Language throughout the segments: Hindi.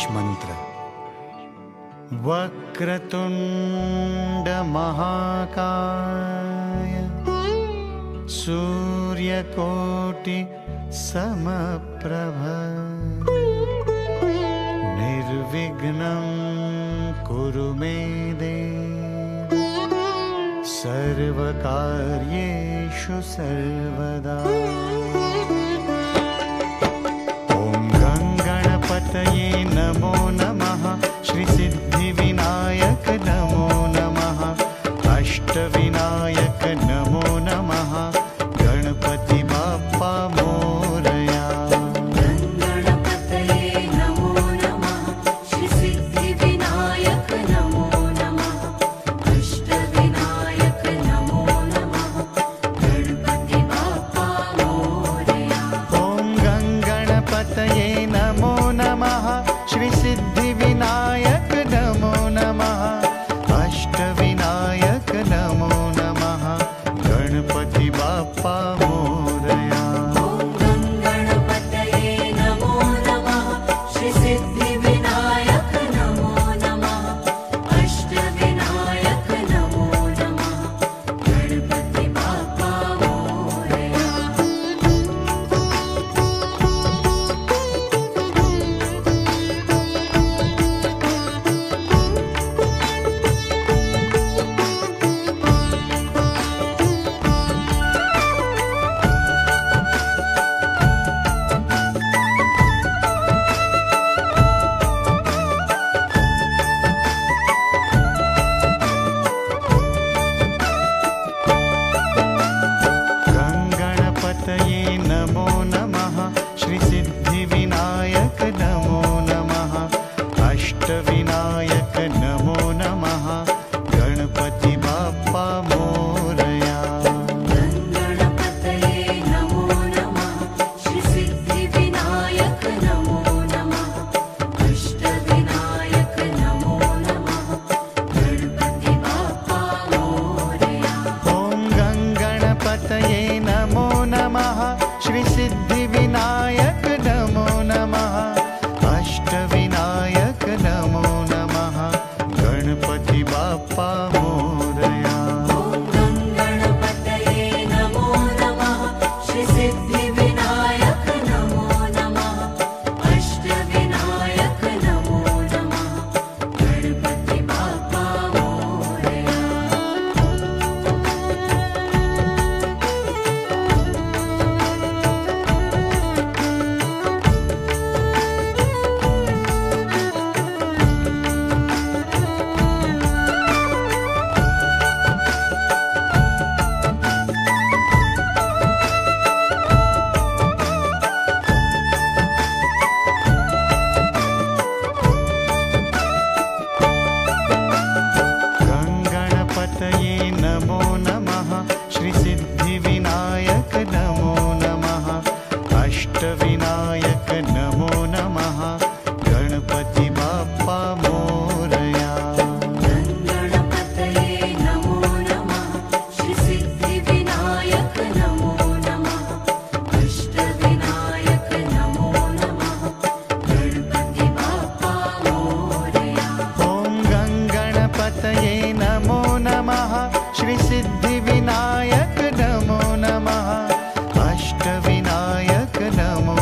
गणेश मंत्र। वक्रतुंड महाकाय सूर्यकोटि समप्रभ निर्विघ्नं कुरु मे देव सर्वकार्येषु सर्वदा। ॐ गणपतये नमो नमः। श्री सिद्धिविनायक नमो नमः। अष्टविनायक नमो नमः। गणपति बाप्पा मोरया। गणपतये नमो नमः। श्री सिद्धिविनायक नमो नमः। अष्टविनायक नमो नमः। गणपति बाप्पा मोरया। ॐ गणपतये नमो नमः। श्री सिद्धिविनायक नमो नमः। अष्टविनायक नमो नमः। गणपति बाप्पा मोरया। गणपतये नमो नमः। श्री सिद्धिविनायक नमो नमः। अष्टविनायक नमो नमः। गणपति बाप्पा मोरया। गणपतये नमो नमः। श्री सिद्धिविनायक नमो नमः। अष्टविनायक नमो नमः। गणपति बाप्पा मोरया। गणपतये नमो नमः। श्री सिद्धिविनायक नमो नमः। अष्टविनायक नमो नमः। गणपति बाप्पा मोरया। ॐ गणपतये नमो नमः। श्री सिद्धिविनायक नमो नमः। अष्टविनायक नमो नमः। गणपति बाप्पा मोरया। गणपतये नमो नमः। श्री सिद्धिविनायक नमो नमः। अष्टविनायक नमो नमः। गणपति बाप्पा मोरया। गणपतये नमो नमः। श्री सिद्धिविनायक नमो नमः। अष्टविनायक नमो नमः। गणपति बाप्पा मोरया। गणपतये नमो नमः। श्री सिद्धिविनायक नमो नमः। अष्टविनायक नमो नमः। गणपति बाप्पा मोरया। ॐ गणपतये नमो नमः। श्री सिद्धिविनायक नमो नमः। अष्टविनायक नमो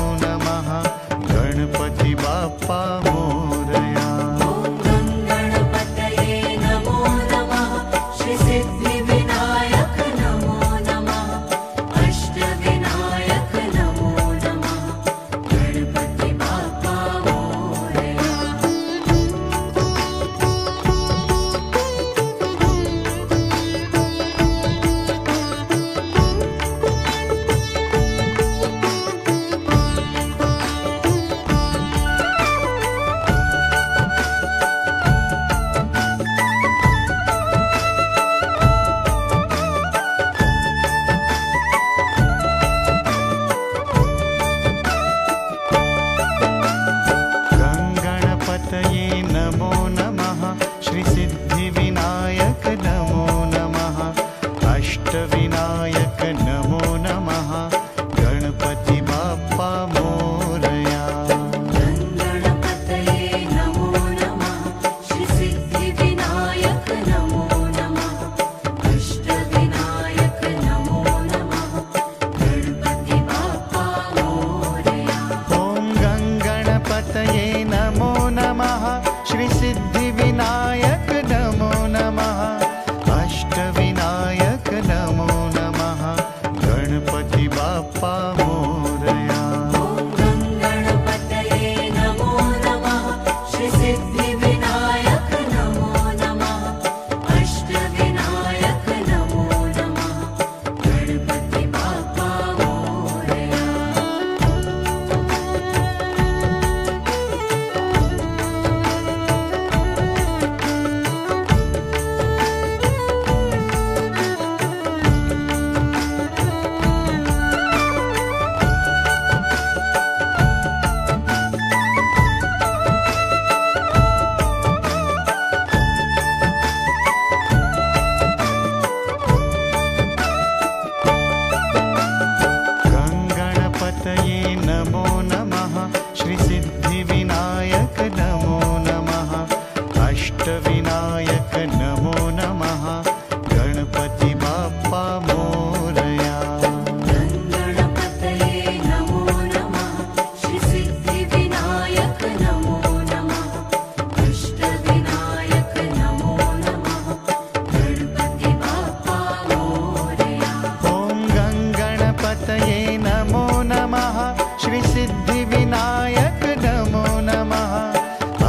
श्री सिद्धिविनायक नमो नमः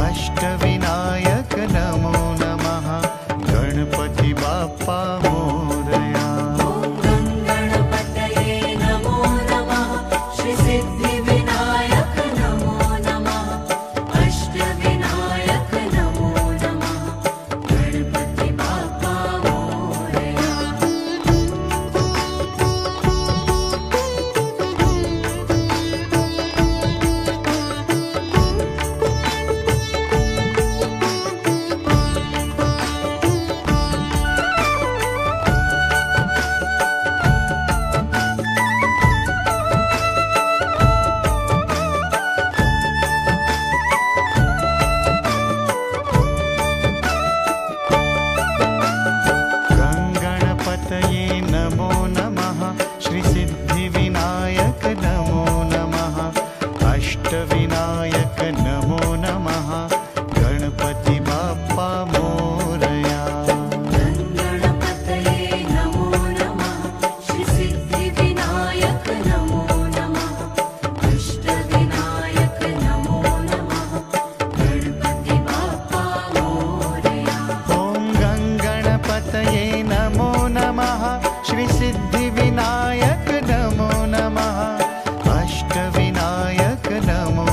अष्टविनायक नमो नमः गणपति बाप्पा मोरया ॐ गणपतये नमो नमः श्री सिद्धिविनायक नमो नमः अष्टविनायक नमो नमः गणपति बाप्पा मोरया गणपतये नमो नमः श्री सिद्धिविनायक नमो नमः अष्टविनायक नमो नमः गणपति बाप्पा मोरया गणपतये नमो नमः श्री सिद्धिविनायक नमो नमः अष्टविनायक नमो नमः गणपति बाप्पा मोरया ॐ गणपतये नमो नमः श्री सिद्धिविनायक नमो नमः अष्टविनायक नमो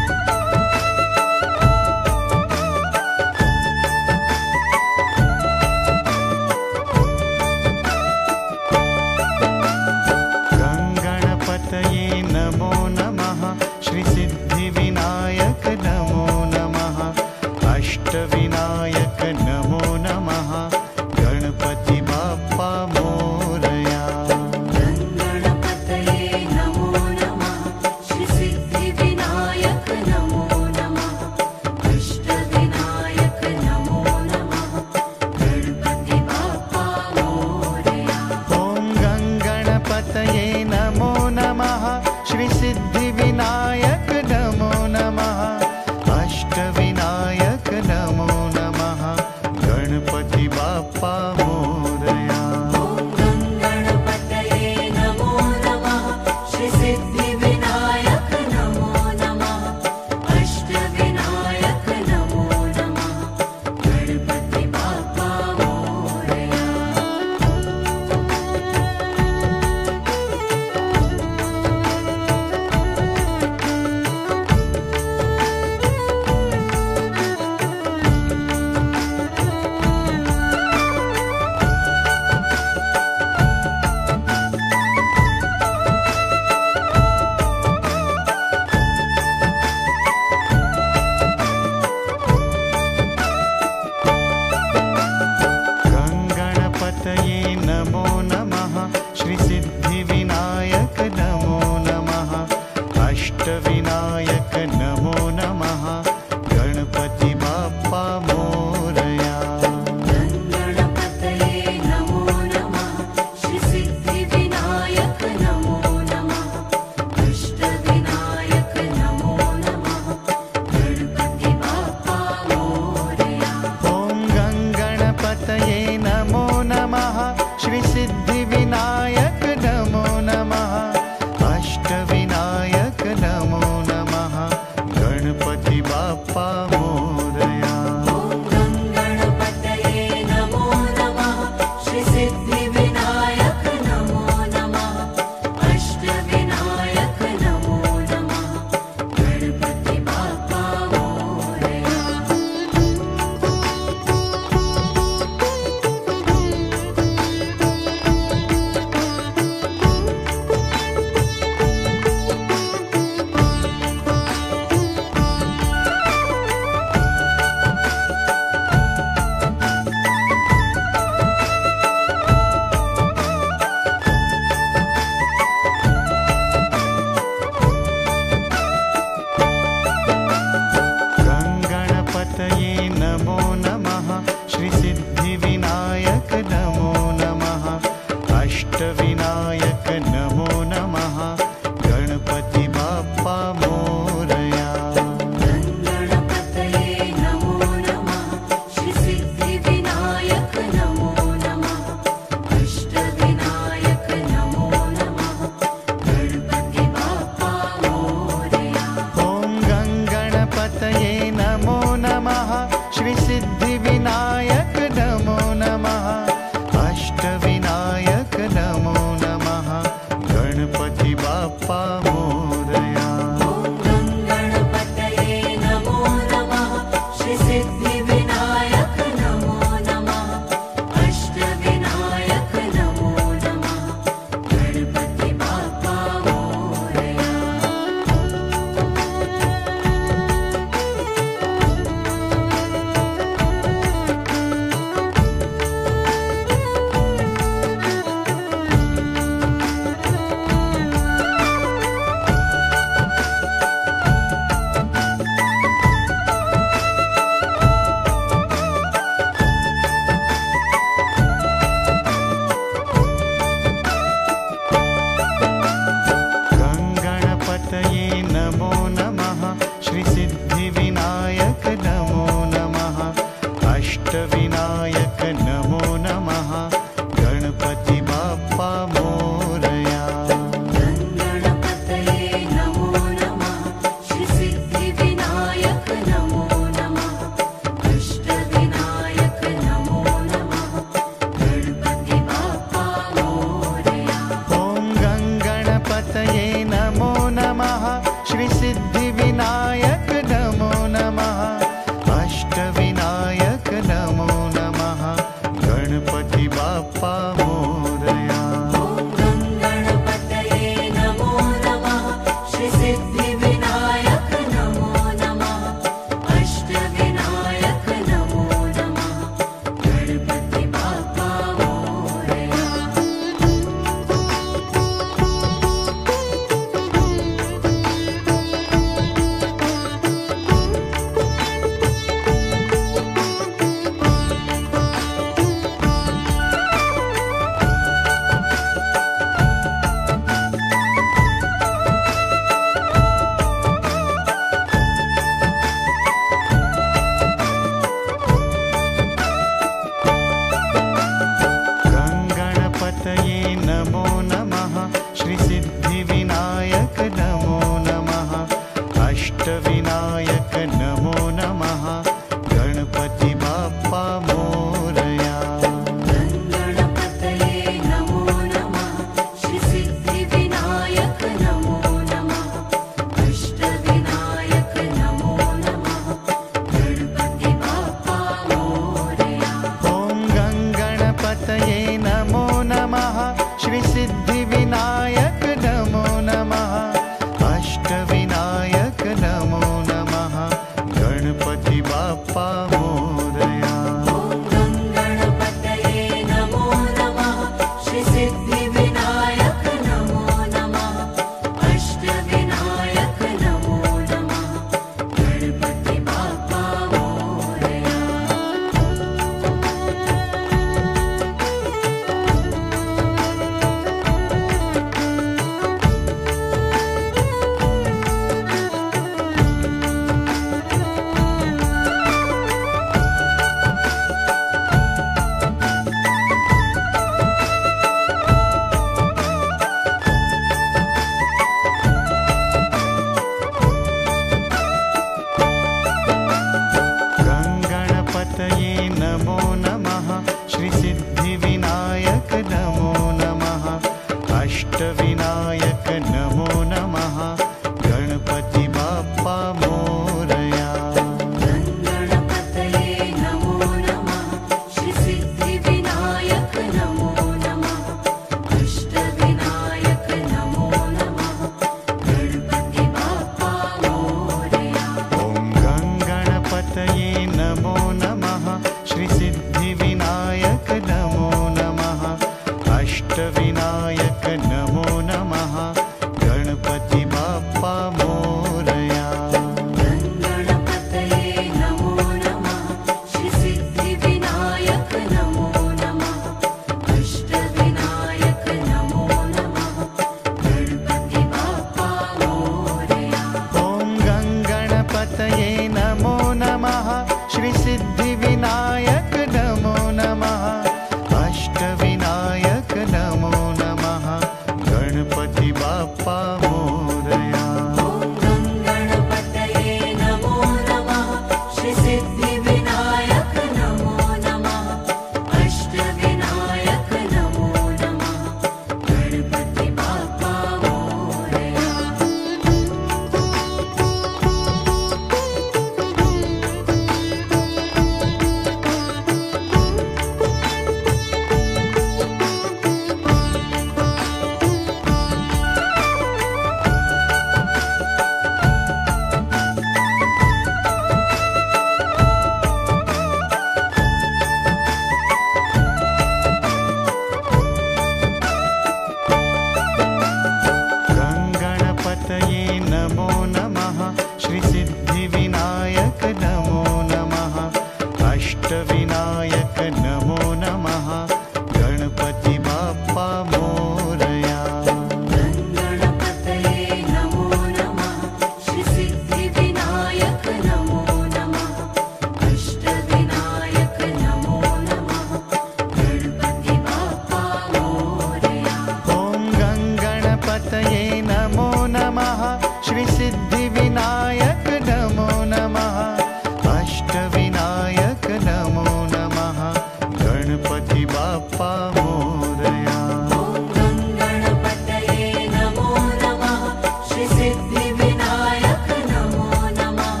बाप्पा मोरया। ॐ गङ्गणपतये नमो नमः श्री सिद्धिविनायक नमो नमः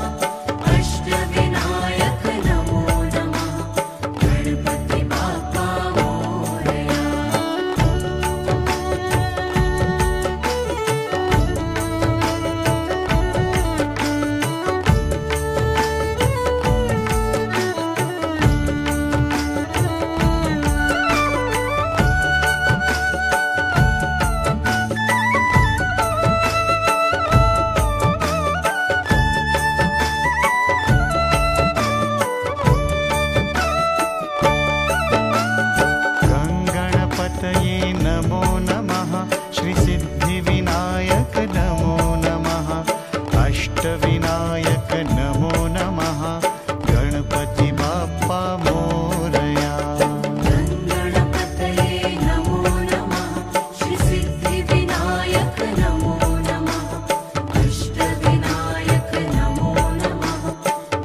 अष्टविनायक नमो नमः गणपति बाप्पा मोरया। गङ्गणपतये नमो नमः श्री सिद्धिविनायक नमो नमः अष्टविनायक नमो नमः गणपति बाप्पा मोरया। गङ्गणपतये नमो नमः श्री सिद्धिविनायक नमो नमः अष्टविनायक नमो नमः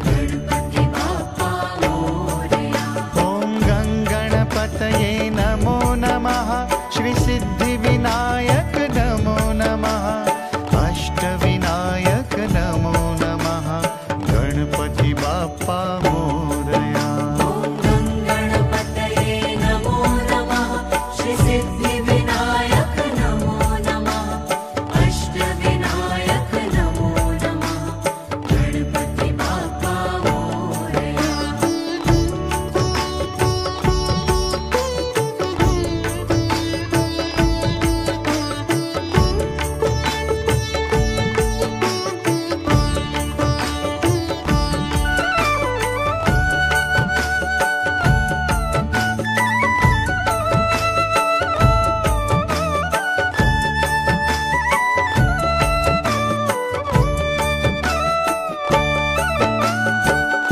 गणपति बाप्पा मोरया। ॐ गङ्गणपतये नमो नमः श्री सिद्धिविनायक नमो नमः अष्टविनायक नमो नमः गणपति बाप्पा मोरया। ॐ गङ्गणपतये नमो नमः श्री सिद्धिविनायक नमो नमः अष्टविनायक नमो नमः गणपति बाप्पा मोरया।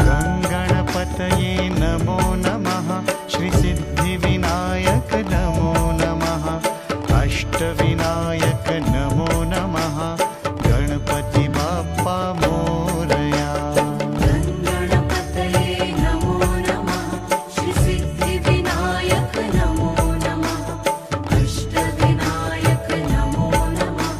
गङ्गणपतये नमो नमः श्री सिद्धिविनायक नमो नमः अष्टविनायक नमो नमः गणपति बाप्पा मोरया। गङ्गणपतये नमो नमः श्री सिद्धिविनायक नमो नमः अष्टविनायक नमो नमः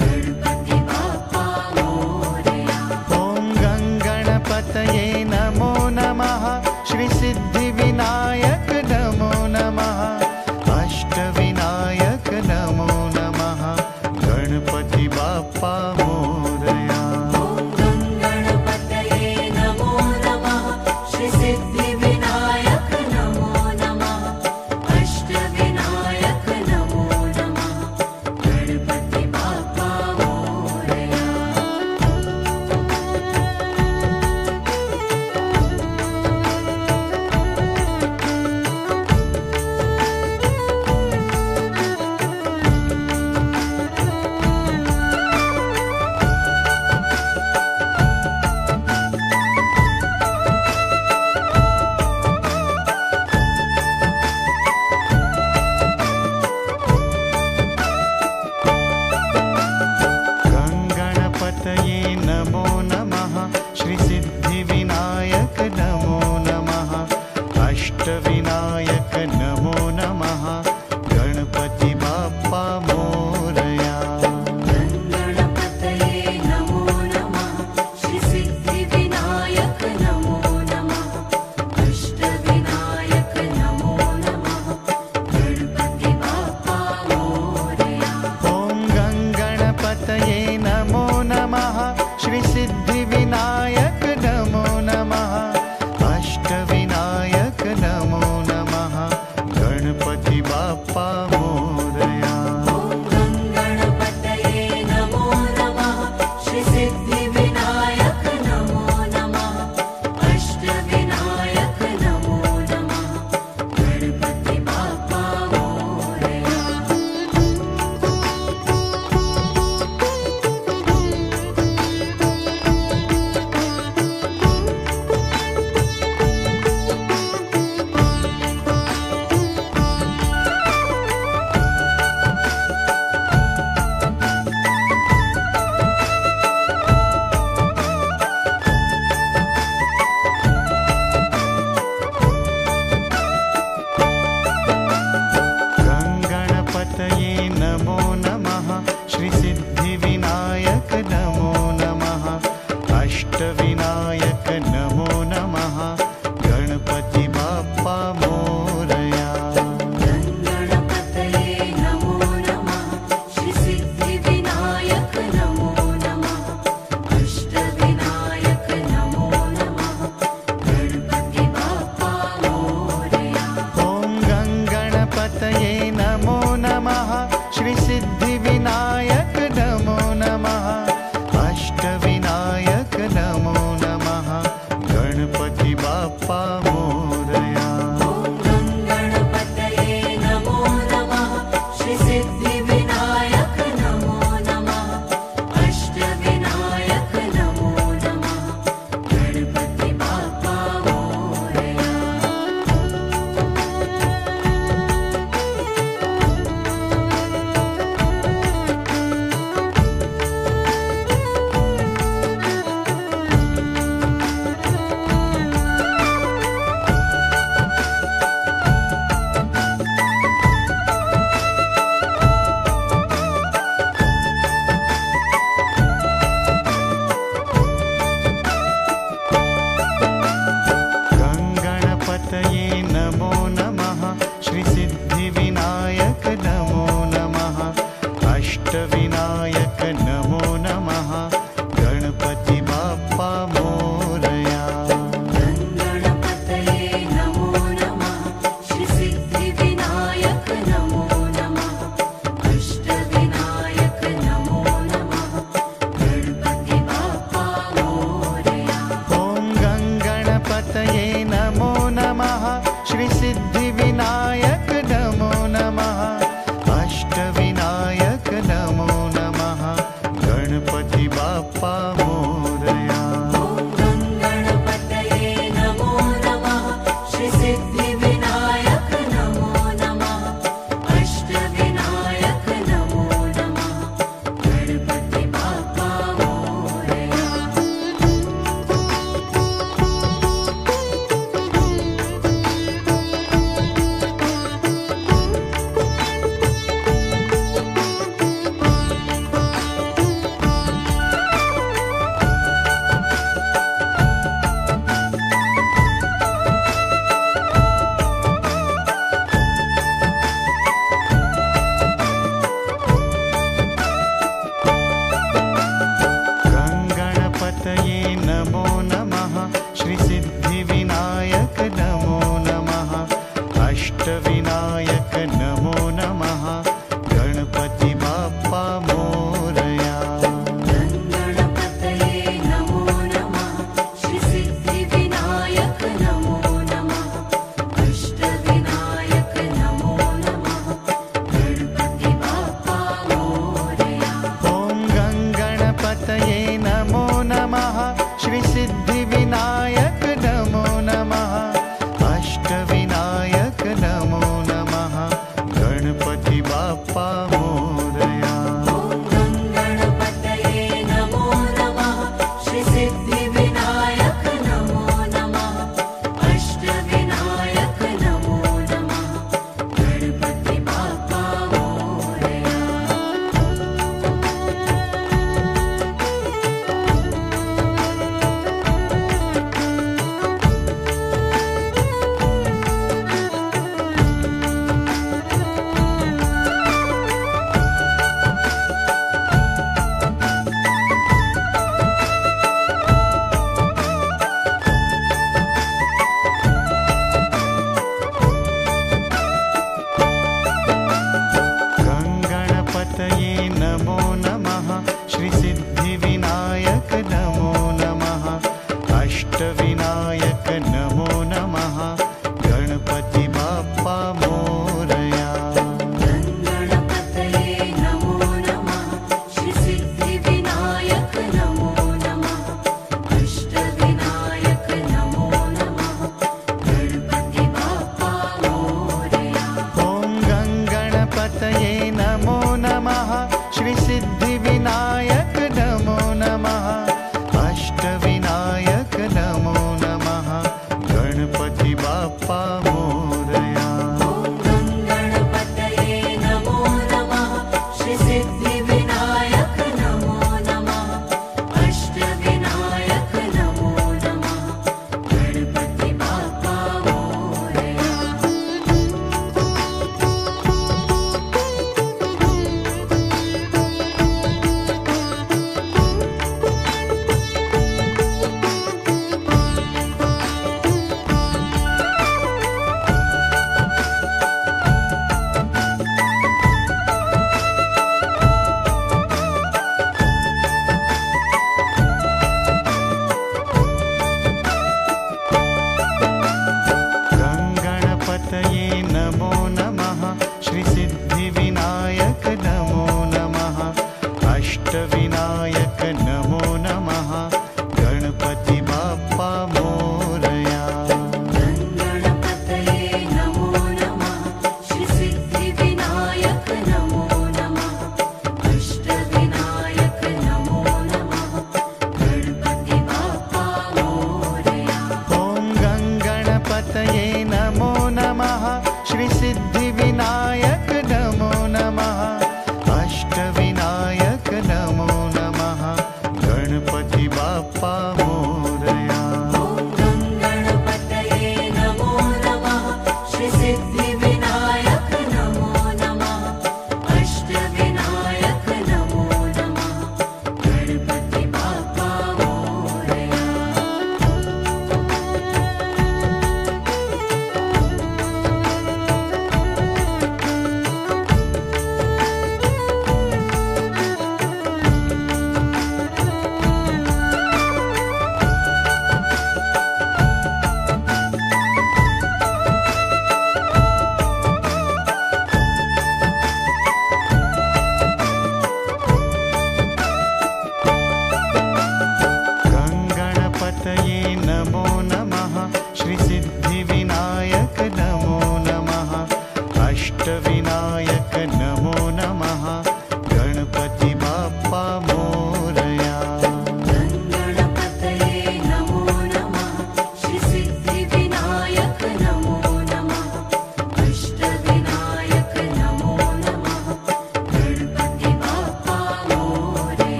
गणपति बाप्पा मोरया। ॐ गङ्गणपतये नमो नमः श्री सिद्धिविनायक नमो श्री सिद्धिविनायक नमो नमः अष्टविनायक नमो नमः गणपति बाप्पा मोरया गणपतये नमो नमः श्री सिद्धिविनायक नमो नमः अष्टविनायक नमो नमः गणपति बाप्पा मोरया ॐ गङ्गणपतये नमो नमः श्री सिद्धिविनायक नमो नमः अष्टविनायक नमो नमः गणपति बाप्पा मोरया ॐ गणपतये नमो नमः श्री सिद्धिविनायक नमो नमः अष्टविनायक नमो नमः गणपति बाप्पा मोरया गङ्गणपतये नमो नमः श्री सिद्धिविनायक नमो नमः अष्टविनायक नमो नमः गणपति बाप्पा मोरया गणपतये नमो नमः श्री सिद्धिविनायक नमो नमः अष्टविनायक नमो नमः गणपति बाप्पा मोरया ॐ गङ्गणपतये नमो नमः श्री सिद्धिविनायक नमो नमः अष्टविनायक नमो नमः गणपति बाप्पा मोरया ॐ गणपतये नमो नमः श्री सिद्धिविनायक नमो नमः अष्टविनायक नमो नमः गणपति बाप्पा मोरया गङ्गणपतये नमो नमः श्री सिद्धिविनायक नमो नमः अष्टविनायक नमो नमः गणपति बाप्पा मोरया गणपतये नमो नमः श्री सिद्धिविनायक नमो नमः अष्टविनायक नमो नमः गणपति बाप्पा मोरया ॐ गङ्गणपतये नमो नमः श्री सिद्धिविनायक नमो नमः अष्टविनायक नमो नमः गणपति बाप्पा मोरया गणपतये नमो नमः श्री सिद्धिविनायक नमो नमः अष्टविनायक नमो नमः गणपति बाप्पा मोरया गङ्गणपतये नमो नमः श्री सिद्धिविनायक नमो नमः अष्टविनायक नमो नमः गणपति बाप्पा मोरया गणपतये नमो नमः श्री सिद्धिविनायक नमो नमः अष्टविनायक नमो नमः गणपति बाप्पा मोरया ॐ गङ्गणपतये नमो नमः श्री सिद्धिविनायक नमो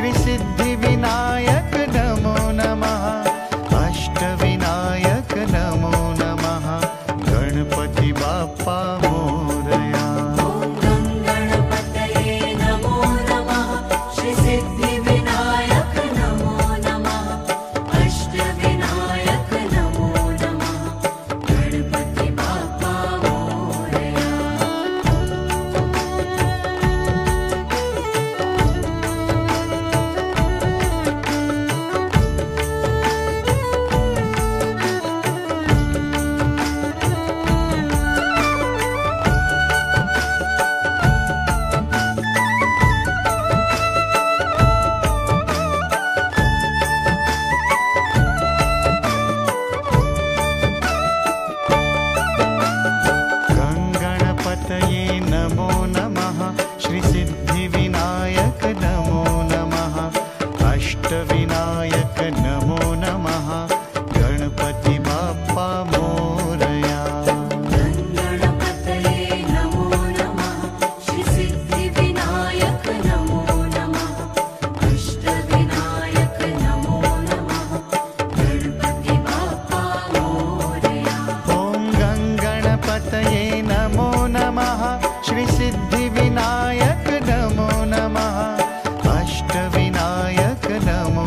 श्री सिद्धिविनायक नमो नमः अष्टविनायक नमो नमः गणपति बाप्पा मोरया ॐ गणपतये नमो नमः श्री सिद्धिविनायक नमो नमः अष्टविनायक नमो नमः गणपति बाप्पा मोरया गणपतये नमो नमः श्री सिद्धिविनायक नमो नमः अष्टविनायक नमो नमः गणपति बाप्पा मोरया गणपतये नमो नमः श्री सिद्धिविनायक नमो नमः अष्टविनायक नमो नमः गणपति बाप्पा मोरया ॐ गणपतये नमो नमः श्री सिद्धिविनायक नमो नमः अष्टविनायक नमो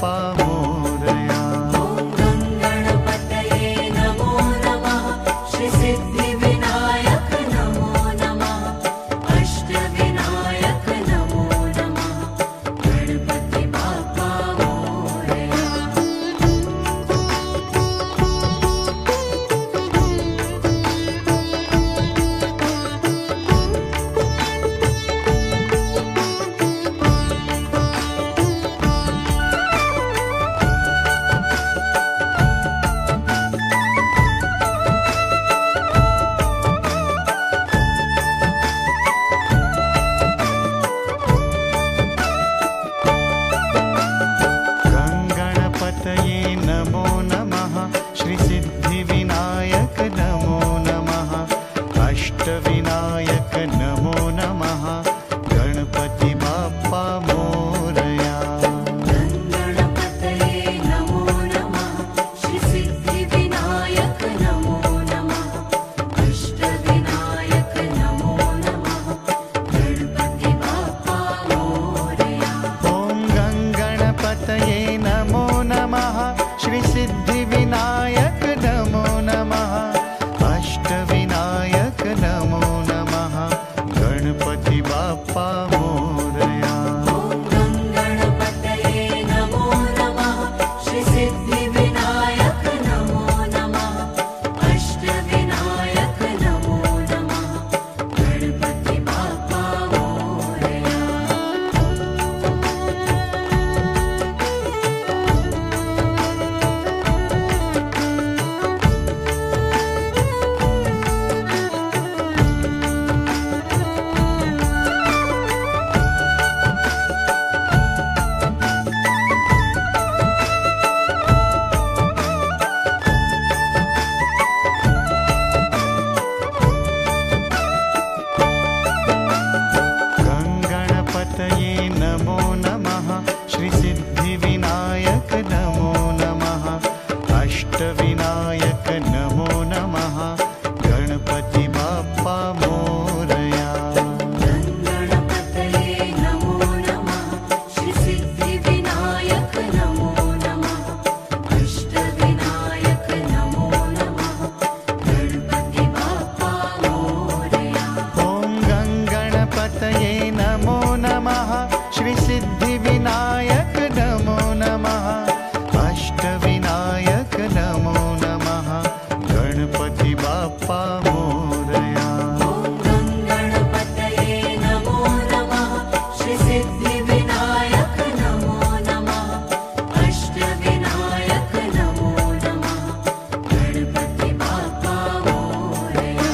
बाप्पा मोरया। ॐ गङ्गणपतये नमो नमः श्री सिद्धिविनायक नमो नमः अष्टविनायक नमो नमः गणपति बाप्पा मोरया। गङ्गणपतये नमो नमः श्री सिद्धिविनायक नमो नमः अष्टविनायक नमो नमः गणपति बाप्पा मोरया। गङ्गणपतये नमो नमः श्री सिद्धिविनायक नमो नमः अष्टविनायक नमो नमः गणपति बाप्पा मोरया। ॐ गङ्गणपतये नमो नमः श्री सिद्धिविनायक नमो नमः अष्टविनायक नमो नमः गणपति बाप्पा मोरया। ॐ गङ्गणपतये नमो नमः श्री सिद्धिविनायक नमो नमः अष्टविनायक नमो नमः गणपति बाप्पा मोरया। गङ्गणपतये नमो नमः श्री सिद्धिविनायक नमो नमः अष्टविनायक नमो नमः गणपति बाप्पा मोरया। गङ्गणपतये नमो नमः श्री सिद्धिविनायक नमो नमः अष्टविनायक नमो नमः गणपति बाप्पा मोरया। ॐ गङ्गणपतये नमो नमः श्री सिद्धिविनायक नमो नमः अष्टविनायक नमो नमः गणपति बाप्पा मोरया। ॐ गङ्गणपतये नमो नमः श्री सिद्धिविनायक नमो नमः अष्टविनायक नमो नमः गणपति बाप्पा मोरया।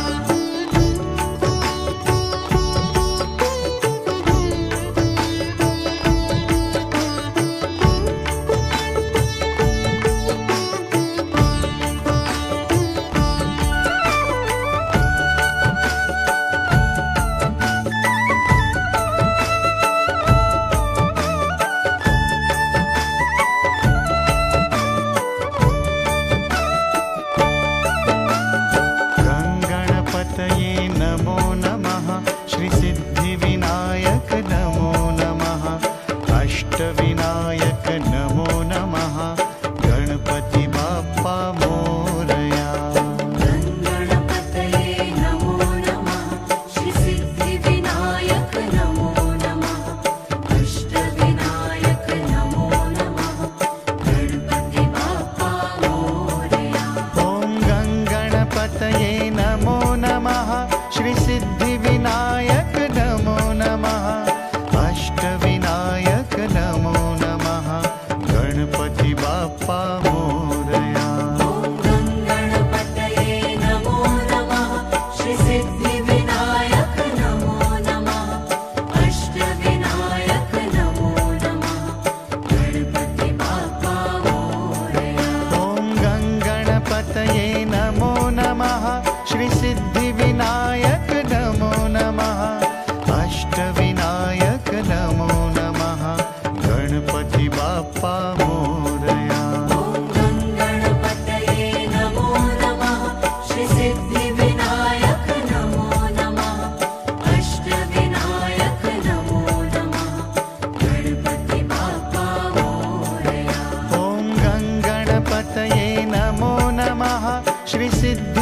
गङ्गणपतये नमो नमः श्री सिद्धिविनायक नमो नमः अष्टविनायक नमो नमः गणपति बाप्पा मोरया। गङ्गणपतये नमो नमः श्री सिद्धिविनायक नमो नमः अष्टविनायक नमो नमः गणपति बाप्पा मोरया। ॐ गङ्गणपतये नमो नमः श्री सिद्धिविनायक नमो नमः अष्टविनायक नमो नमः गणपति बाप्पा मोरया। ॐ गङ्गणपतये नमो नमः श्री सिद्धिविनायक नमो नमः अष्टविनायक नमो नमः गणपति बाप्पा मोरया। ॐ गङ्गणपतये नमो नमः श्री सिद्धिविनायक नमो नमः अष्टविनायक नमो नमः गणपति बाप्पा मोरया। ॐ श्री सिद्धि